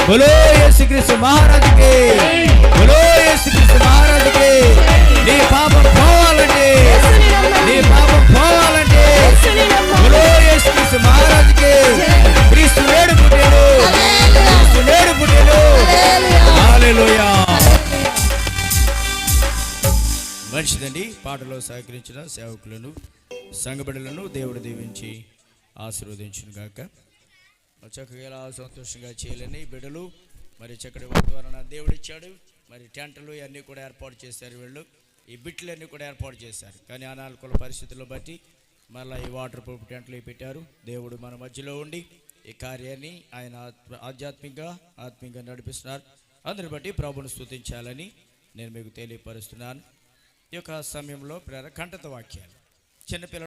बोलो యేసు క్రీస్తు మహారాజుకి, बोलो యేసు క్రీస్తు మహారాజుకి. నీ పాపం పోవాలంటే, నీ పాపం పోవాలంటే बोलो యేసు క్రీస్తు మహారాజుకి. క్రీస్తు నేడు పుట్టాడు, క్రీస్తు నేడు పుట్టాడు. హల్లెలూయా. మంచిదండి. పాటలో సహకరించిన సేవకులను, సంఘబిడ్డలను దేవుడు దీవించి ఆశీర్వదించును గాక. చక్కగా ఎలా సంతోషంగా చేయాలని బిడ్డలు మరి చక్కటి వాతావరణం దేవుడు ఇచ్చాడు. మరి టెంట్లు అన్నీ కూడా ఏర్పాటు చేశారు, వీళ్ళు ఈ బిట్లన్నీ కూడా ఏర్పాటు చేశారు. కానీ అనానుకూల పరిస్థితులను బట్టి మళ్ళీ ఈ వాటర్ ప్రూఫ్ టెంట్లు పెట్టారు. దేవుడు మన మధ్యలో ఉండి ఈ కార్యాన్ని ఆయన ఆత్మీయంగా నడిపిస్తున్నారు. అందరిని బట్టి ప్రభువును స్తుతించాలని నేను మీకు తెలియపరుస్తున్నాను. ఈ యొక్క సమయంలో కంఠత వాక్యాలు చిన్నపిల్లలు